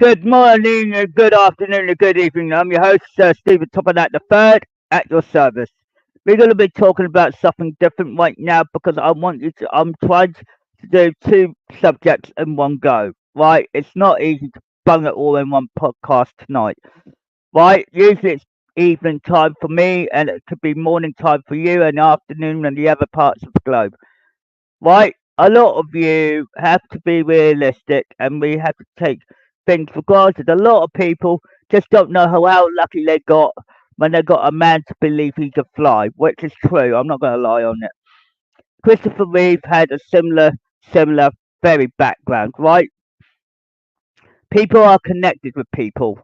Good morning, good afternoon, and good evening. I'm your host, Stephen Topham the third, at your service. We're going to be talking about something different right now because I'm trying to do two subjects in one go. Right? It's not easy to bung it all in one podcast tonight. Right? Usually it's evening time for me, and it could be morning time for you, and afternoon in the other parts of the globe. Right? A lot of you have to be realistic, and we have to take things for granted. A lot of people just don't know how lucky they got when they got a man to believe he could fly, which is true. I'm not going to lie on it. Christopher Reeve had a similar, very background, right? People are connected with people,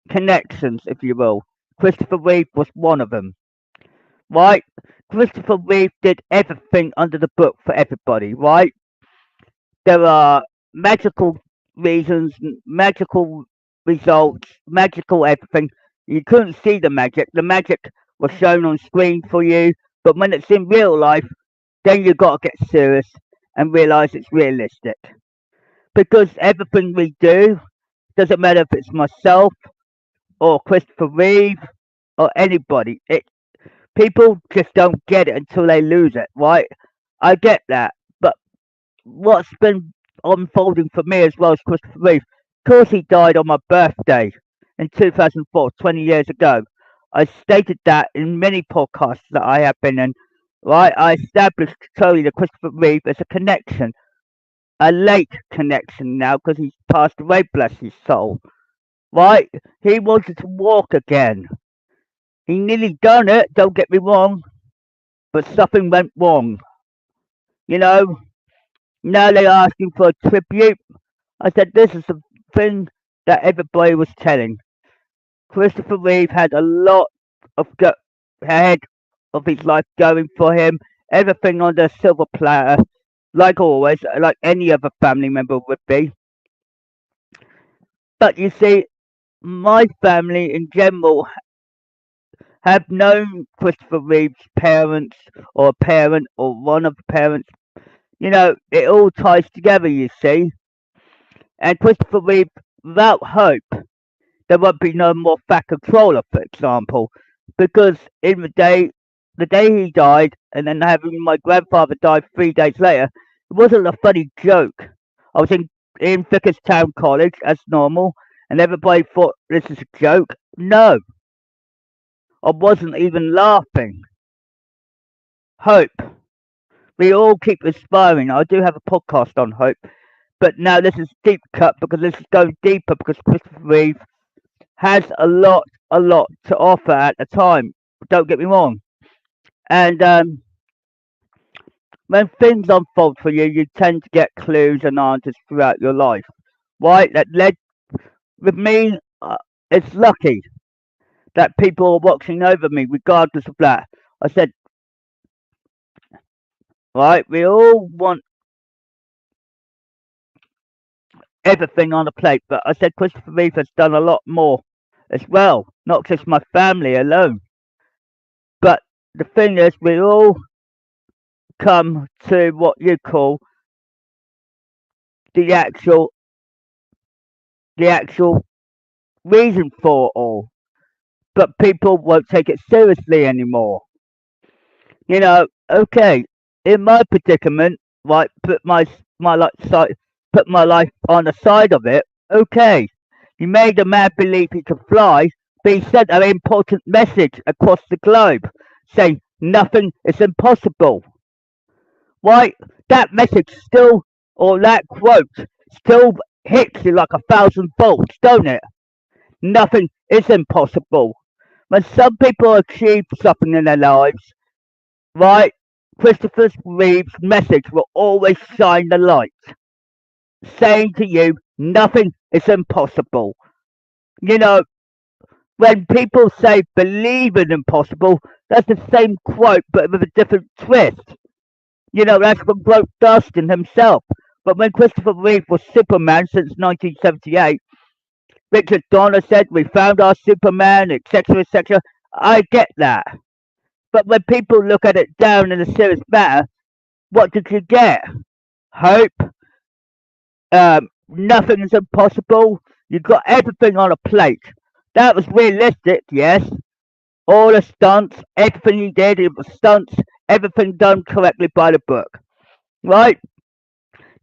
connections, if you will. Christopher Reeve was one of them, right? Christopher Reeve did everything under the book for everybody, right? There are magical reasons, magical results, magical everything. You couldn't see the magic. The magic was shown on screen for you, but when it's in real life, then you got to get serious and realize it's realistic. Because everything we do, doesn't matter if it's myself or Christopher Reeve or anybody, people just don't get it until they lose it, right? I get that, but what's been unfolding for me as well as Christopher Reeve. Of course, he died on my birthday in 2004, 20 years ago. I stated that in many podcasts that I have been in. Right, I established totally that Christopher Reeve is a connection, a late connection now because he's passed away, bless his soul. Right, he wanted to walk again. He nearly done it. Don't get me wrong, but something went wrong. You know, now they're asking for a tribute. I said, this is the thing that everybody was telling. Christopher Reeve had a lot of ahead of his life going for him. Everything on the silver platter, like always, like any other family member would be. But you see, my family in general have known Christopher Reeve's parents, or a parent, or one of the parents. You know, it all ties together, you see. And Christopher Reeve, without hope, there won't be no more Fat Controller, for example, because in the day he died, and then having my grandfather die 3 days later, it wasn't a funny joke. I was in Vickerstown College as normal, and everybody thought this is a joke. No, I wasn't even laughing. Hope. We all keep aspiring. I do have a podcast on hope, but now this is deep cut because this is going deeper because Christopher Reeve has a lot to offer at the time. Don't get me wrong. And when things unfold for you, you tend to get clues and answers throughout your life. Right? That led with me. It's lucky that people are watching over me, regardless of that. I said, right? We all want everything on a plate, but I said Christopher Reeve has done a lot more as well, not just my family alone. But the thing is, we all come to what you call the actual the actual reason for it all. But people won't take it seriously anymore. You know, okay, in my predicament, right, put my life on the side of it. Okay, you made a man believe he could fly, but he sent an important message across the globe saying nothing is impossible. Right, that message still, or that quote still hits you like a thousand bolts, don't it? Nothing is impossible. When some people achieve something in their lives, right, Christopher Reeve's message will always shine the light, saying to you, nothing is impossible. You know, when people say believe in impossible, that's the same quote but with a different twist. You know, that's from Grant Dustin himself. But when Christopher Reeve was Superman since 1978, Richard Donner said, we found our Superman, etc., etc. I get that. But when people look at it down in a serious matter, what did you get? Hope? Nothing is impossible. You got everything on a plate. That was realistic, yes. All the stunts, everything he did, it was stunts, everything done correctly by the book. Right?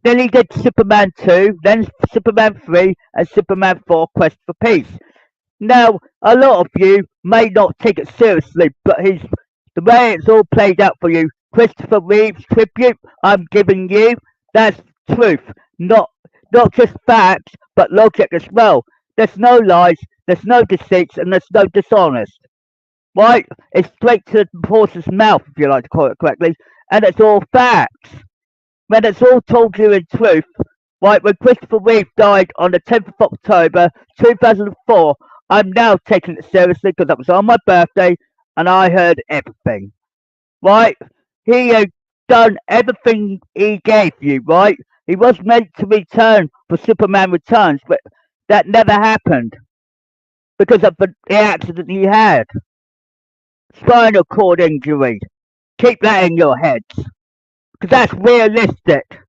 Then he did Superman 2, then Superman 3, and Superman 4 Quest for Peace. Now, a lot of you may not take it seriously, but the way it's all played out for you, Christopher Reeves tribute I'm giving you, that's truth. Not just facts, but logic as well. There's no lies, there's no deceits, and there's no dishonest. Right? It's straight to the horse's mouth, if you like to call it correctly, and it's all facts. When it's all told you in truth, right, when Christopher Reeve died on the 10th of October 2004, I'm now taking it seriously because that was on my birthday and I heard everything, right? He had done everything he gave you, right? He was meant to return for Superman Returns, but that never happened because of the accident he had. Spinal cord injury. Keep that in your heads because that's realistic.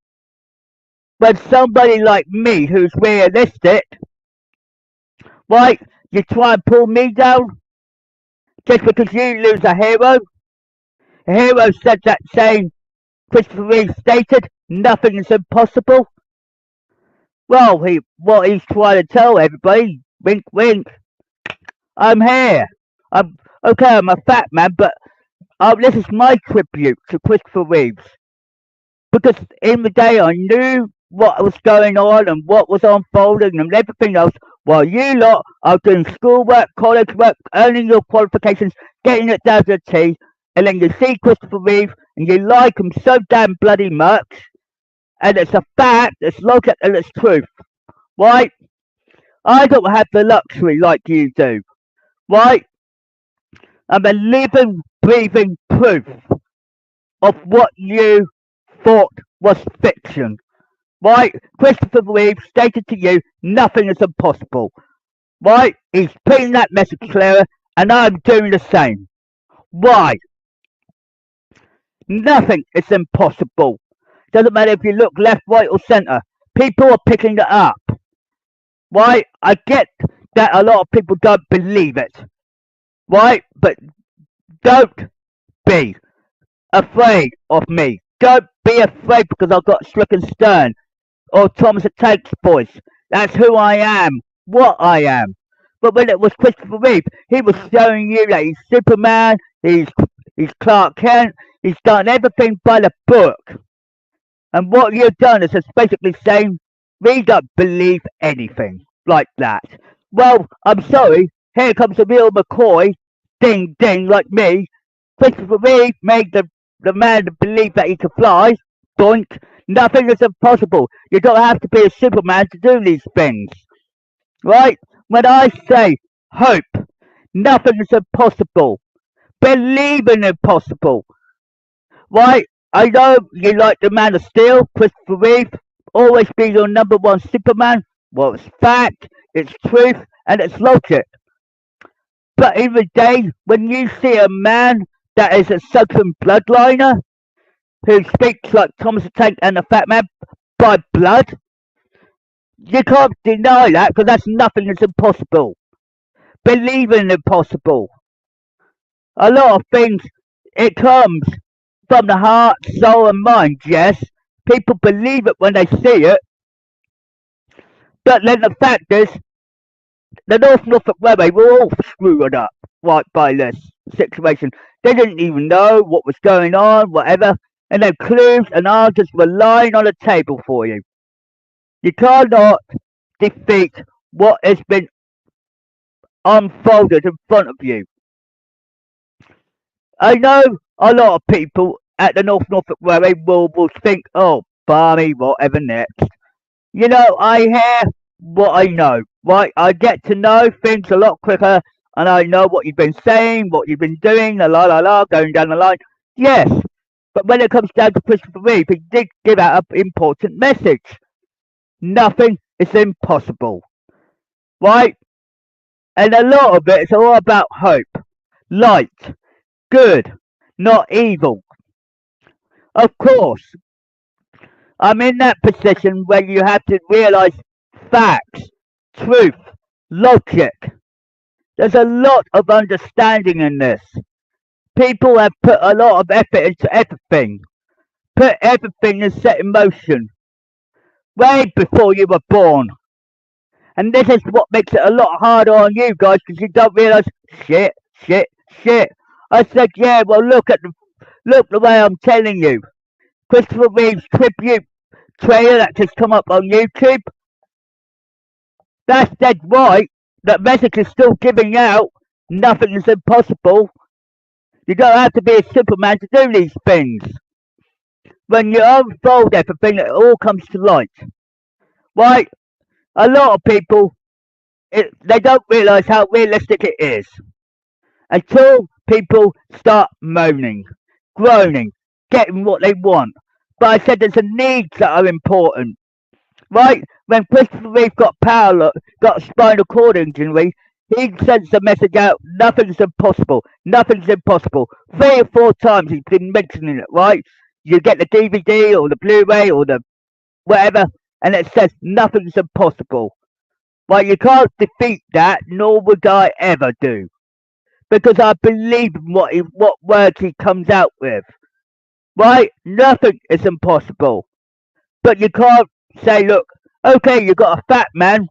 When somebody like me who's realistic, right, you try and pull me down just because you lose a hero. A hero said that saying Christopher Reeve stated, nothing is impossible. Well, what he's trying to tell everybody, wink wink, I'm here. I'm okay, I'm a fat man, but this is my tribute to Christopher Reeves. Because in the day I knew what was going on and what was unfolding and everything else, while you lot are doing schoolwork, college work, earning your qualifications, getting it down to the T, and then you see Christopher Reeve and you like him so damn bloody much, and it's a fact, it's logic and it's truth, right? I don't have the luxury like you do, right? I'm a living, breathing proof of what you thought was fiction. Right? Christopher Reeve stated to you, nothing is impossible. Right? He's putting that message clearer, and I'm doing the same. Why? Nothing is impossible. Doesn't matter if you look left, right, or centre. People are picking it up. Right? I get that a lot of people don't believe it. Right? But don't be afraid of me. Don't be afraid because I've got Slick and Stern or Thomas the Tank's voice. That's who I am, what I am. But when it was Christopher Reeve, he was showing you that he's Superman, he's Clark Kent, he's done everything by the book. And what you've done is just basically saying, we don't believe anything like that. Well, I'm sorry, here comes a real McCoy, ding ding, like me. Christopher Reeve made the man believe that he could fly. Doink. Nothing is impossible. You don't have to be a Superman to do these things. Right? When I say hope, nothing is impossible. Believe in impossible. Right? I know you like the Man of Steel, Christopher Reeve, always be your number one Superman. Well, it's fact, it's truth, and it's logic. But in the day, when you see a man that is a Southern bloodliner, who speaks like Thomas the Tank and the Fat Man by blood, you can't deny that because that's nothing is impossible. Believe in impossible. A lot of things, it comes from the heart, soul, and mind, yes. People believe it when they see it. But then the fact is, the Norfolk Railway were all screwed up right by this situation. They didn't even know what was going on, whatever, and their clues and answers were lying on the table for you. You cannot defeat what has been unfolded in front of you. I know a lot of people at the Norfolk Railway will think, oh, Barney, whatever next. You know, I hear what I know, right? I get to know things a lot quicker, and I know what you've been saying, what you've been doing, la la la, going down the line. Yes, but when it comes down to Christopher Reeve, he did give out an important message. Nothing is impossible, right? And a lot of it is all about hope, light, good, not evil. Of course, I'm in that position where you have to realise facts, truth, logic. There's a lot of understanding in this. People have put a lot of effort into everything, put everything and set in motion way before you were born. And this is what makes it a lot harder on you guys because you don't realise shit, shit, shit. I said, yeah, well look the way I'm telling you. Christopher Reeve's tribute trailer that just come up on YouTube. That's dead right. That message is still giving out. Nothing is impossible. You don't have to be a Superman to do these things. When you unfold everything, it all comes to light. Right? A lot of people, they don't realise how realistic it is until people start moaning, groaning, getting what they want. But I said there's the needs that are important, right? When Christopher Reeve got a spinal cord injury, he sends the message out, nothing's impossible, nothing's impossible. 3 or 4 times he's been mentioning it, right? You get the DVD or the Blu-ray or the whatever, and it says nothing's impossible. Right, you can't defeat that, nor would I ever do. Because I believe in what words he comes out with. Right? Nothing is impossible. But you can't say, look, okay, you got a fat man,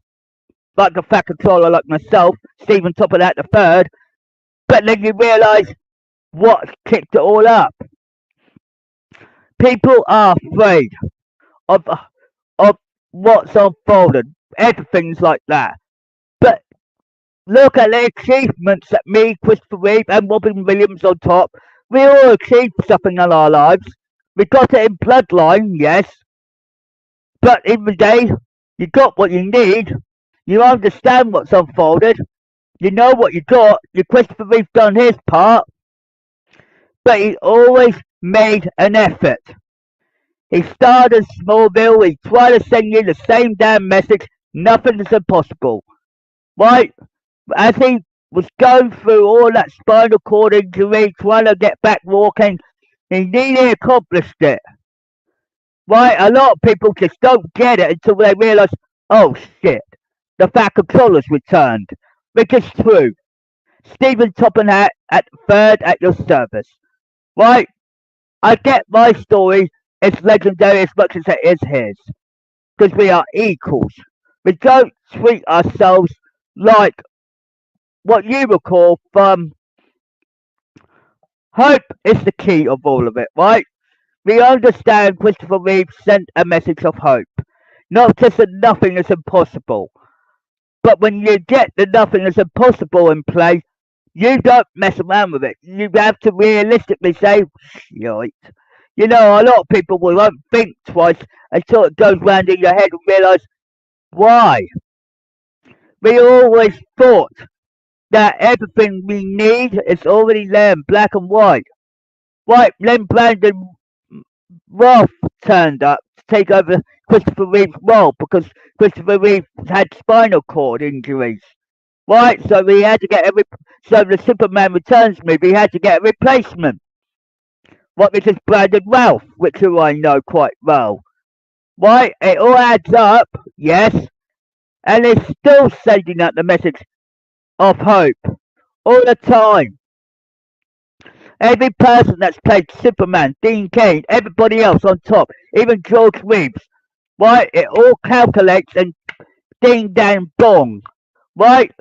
like a fat controller like myself, Stephen Topham the third, but then you realise what's kicked it all up. People are afraid of of what's unfolded. Everything's like that. But look at the achievements that me, Christopher Reeve, and Robin Williams on top. We all achieved something in our lives. We got it in bloodline, yes. But in the day, you got what you need. You understand what's unfolded. You know what you got. Your Christopher Reeve done his part. But he always made an effort. He started Smallville. He tried to send you the same damn message. Nothing is impossible. Right? As he was going through all that spinal cord injury, trying to get back walking, he nearly accomplished it. Right? A lot of people just don't get it until they realise, oh shit, the fat controller's returned. Which is true. Stephen Topham at third at your service. Right? I get my story is legendary as much as it is his. Because we are equals. We don't treat ourselves like what you would call hope is the key of all of it, right? We understand Christopher Reeve sent a message of hope. Not just that nothing is impossible. But when you get the nothing is impossible in play, you don't mess around with it. You have to realistically say, shit. You know, a lot of people won't think twice until it goes round in your head and realise why. We always thought that everything we need is already there in black and white. Right, then Brandon Roth turned up to take over Christopher Reeve's role because Christopher Reeve had spinal cord injuries. Right, so we had to get so the Superman Returns movie had to get a replacement. What this is Brandon Ralph, which who I know quite well. Right, it all adds up, yes, and it's still sending out the message of hope all the time. Every person that's played Superman, Dean Cain, everybody else on top, even George Reeves, right? It all calculates and ding dang bong, right?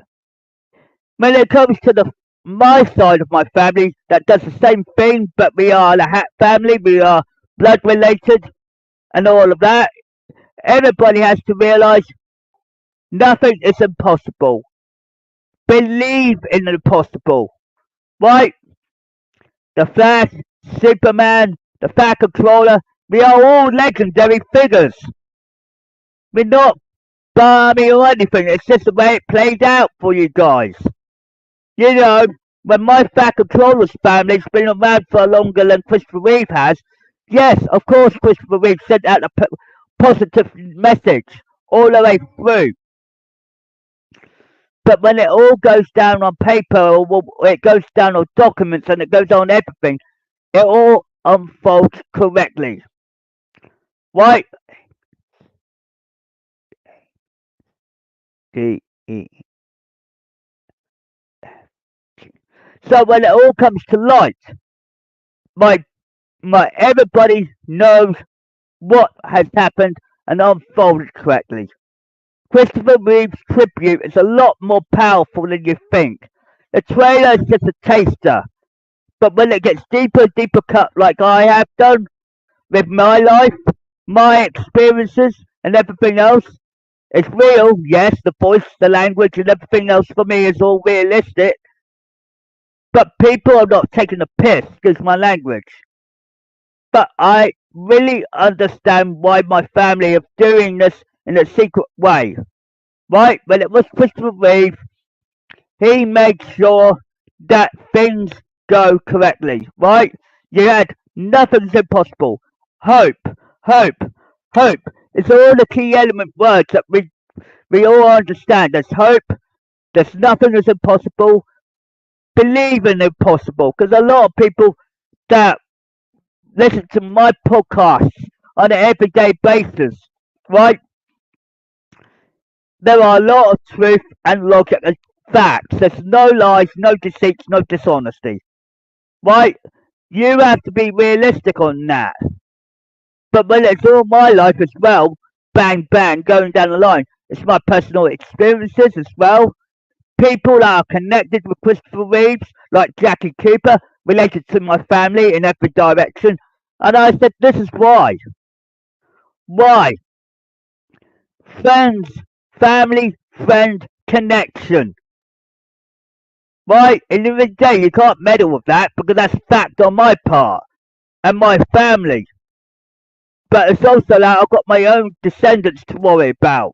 When it comes to my side of my family, that does the same thing, but we are the Hatt family, we are blood related, and all of that. Everybody has to realise nothing is impossible. Believe in the impossible, right? The Flash, Superman, the Fat Controller, we are all legendary figures. We're not balmy or anything, it's just the way it played out for you guys. You know, when my Fat Controller's family's been around for longer than Christopher Reeve has, yes, of course Christopher Reeve sent out a positive message all the way through. But when it all goes down on paper or it goes down on documents and it goes on everything, it all unfolds correctly. Right? D-E. So when it all comes to light, my everybody knows what has happened and unfolded correctly. Christopher Reeve's tribute is a lot more powerful than you think. The trailer is just a taster, but when it gets deeper cut like I have done with my life, my experiences and everything else, it's real, yes, the voice, the language and everything else for me is all realistic, but people are not taking the piss, excuse my language. But I really understand why my family are doing this in a secret way. Right? When it was Christopher Reeve, he made sure that things go correctly. Right? You had nothing's impossible. Hope, hope, hope. It's all the key element words that we all understand. There's hope, there's nothing is impossible. Believe in the impossible. Because a lot of people that listen to my podcasts on an everyday basis, right? There are a lot of truth and logic and facts. There's no lies, no deceits, no dishonesty, right? You have to be realistic on that. But when it's all my life as well, bang, bang, going down the line, it's my personal experiences as well. People that are connected with Christopher Reeves, like Jackie Cooper, related to my family in every direction. And I said, this is why. Why? Friends, family, friend, connection. Right? In the end of the day, you can't meddle with that because that's fact on my part and my family. But it's also that I've got my own descendants to worry about.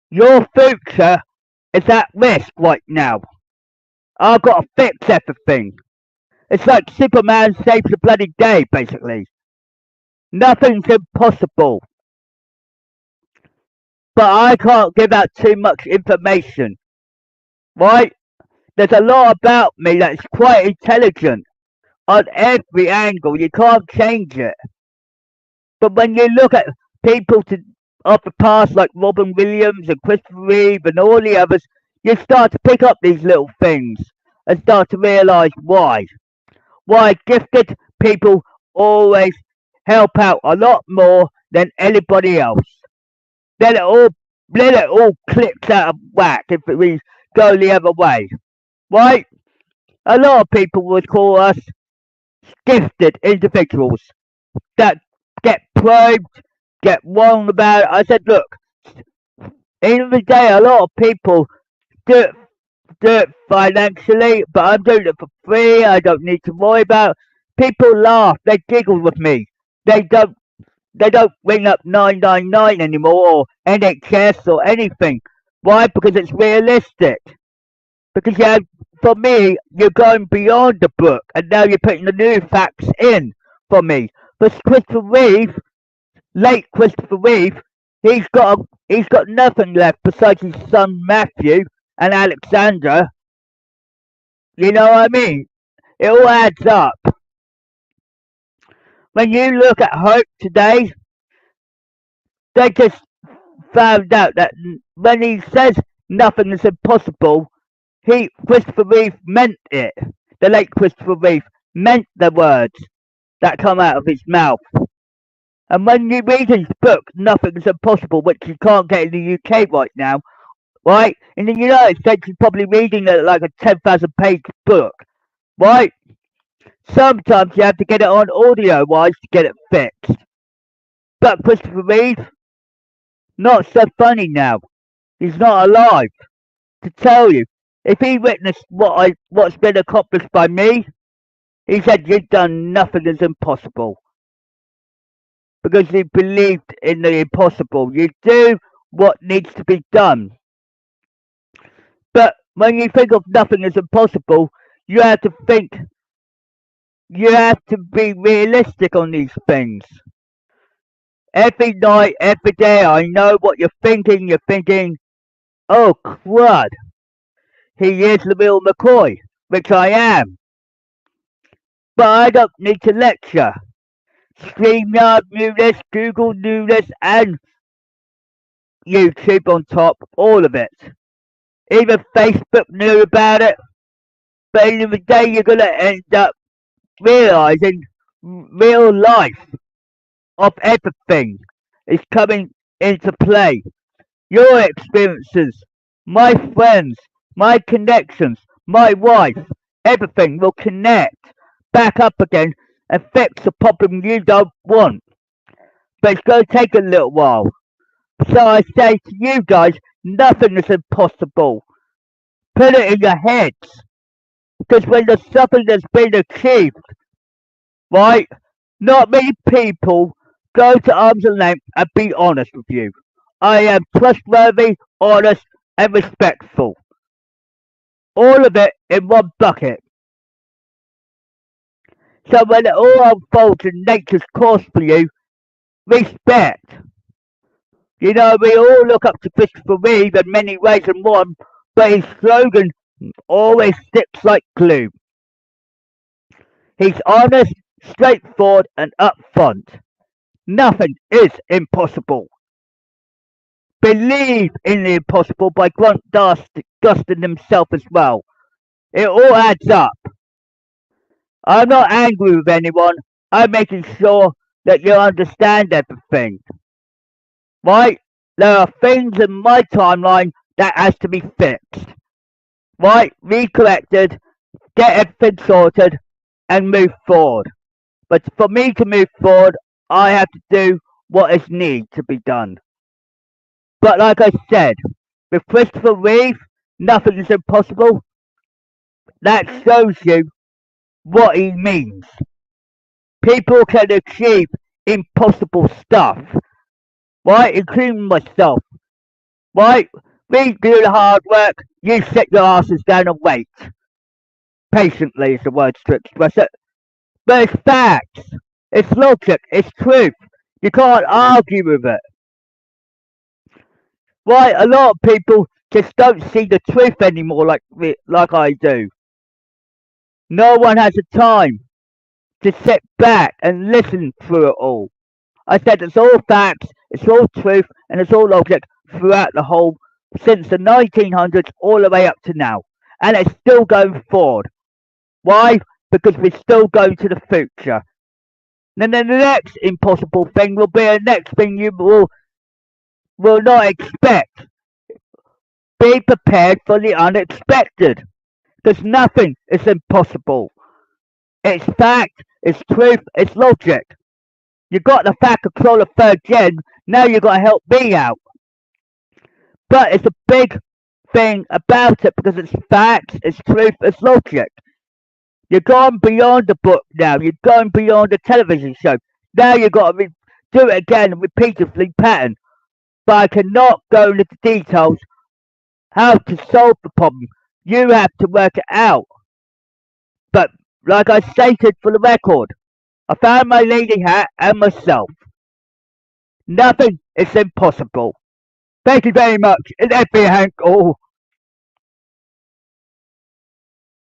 Your future is at risk right now. I've got to fix everything. It's like Superman saves the bloody day, basically. Nothing's impossible. But I can't give out too much information. Right? There's a lot about me that's quite intelligent on every angle. You can't change it. But when you look at people of the past like Robin Williams and Christopher Reeve and all the others, you start to pick up these little things and start to realise why. Why gifted people always help out a lot more than anybody else. Then it all clicks out of whack if we go the other way. Right? A lot of people would call us gifted individuals that get probed, get wrong about it. I said, look, end of the day, a lot of people do it, do it financially, but I'm doing it for free. I don't need to worry about it. People laugh, they giggle with me. They don't they don't ring up 999 anymore or NHS or anything. Why? Because it's realistic. Because for me, you're going beyond the book, and now you're putting the new facts in for me. But Christopher Reeve, late Christopher Reeve, he's got nothing left besides his son Matthew and Alexander. You know what I mean? It all adds up. When you look at Hope today, they just found out that when he says nothing is impossible, Christopher Reeve meant it. The late Christopher Reeve meant the words that come out of his mouth. And when you read his book, Nothing is Impossible, which you can't get in the UK right now, right? In the United States, you're probably reading like a 10,000 page book, right? Sometimes you have to get it on audio wise to get it fixed. But Christopher Reeve, not so funny now. He's not alive to tell you. If he witnessed what's been accomplished by me, he said you've done nothing is impossible. Because he believed in the impossible. You do what needs to be done. But when you think of nothing is impossible, you have to think, you have to be realistic on these things. Every night, every day, I know what you're thinking. You're thinking, oh crud, he is the real McCoy, which I am. But I don't need to lecture. StreamYard knew this, Google knew this, and YouTube on top, all of it. Even Facebook knew about it, but in the day you're gonna end up realizing real life of everything is coming into play. Your experiences, my friends, my connections, my wife, everything will connect back up again and fix a problem you don't want. But it's going to take a little while. So I say to you guys, nothing is impossible. Put it in your heads. Because when there's something that's been achieved, right, not many people go to arm's length and be honest with you. I am trustworthy, honest, and respectful. All of it in one bucket. So when it all unfolds in nature's course for you, respect. You know, we all look up to Christopher Reeve in many ways and one, but his slogan always sticks like glue. He's honest, straightforward, and upfront. Nothing is impossible. Believe in the impossible by Grant Gustin himself as well. It all adds up. I'm not angry with anyone. I'm making sure that you understand everything. Right? There are things in my timeline that has to be fixed. Right? Recorrected, get everything sorted, and move forward. But for me to move forward, I have to do what is needed to be done. But like I said, with Christopher Reeve, nothing is impossible. That shows you what he means. People can achieve impossible stuff, right? Including myself, right? We do the hard work, you sit your asses down and wait. Patiently is the words to express it. But it's facts, it's logic, it's truth. You can't argue with it. Right? A lot of people just don't see the truth anymore like I do. No one has the time to sit back and listen through it all. I said it's all facts, it's all truth, and it's all logic throughout the whole, since the 1900s all the way up to now. And it's still going forward. Why? Because we're still going to the future. And then the next impossible thing will be the next thing you will not expect. Be prepared for the unexpected. Because nothing is impossible. It's fact, it's truth, it's logic. You got the fact control of third gen, now you got to help me out. But it's a big thing about it because it's facts, it's truth, it's logic. You're going beyond the book now, you're going beyond the television show. Now you got to do it again repeatedly pattern. But I cannot go into the details how to solve the problem. You have to work it out. But like I stated for the record, I found my lady hat and myself. Nothing is impossible. Thank you very much. It's Hank. Oh.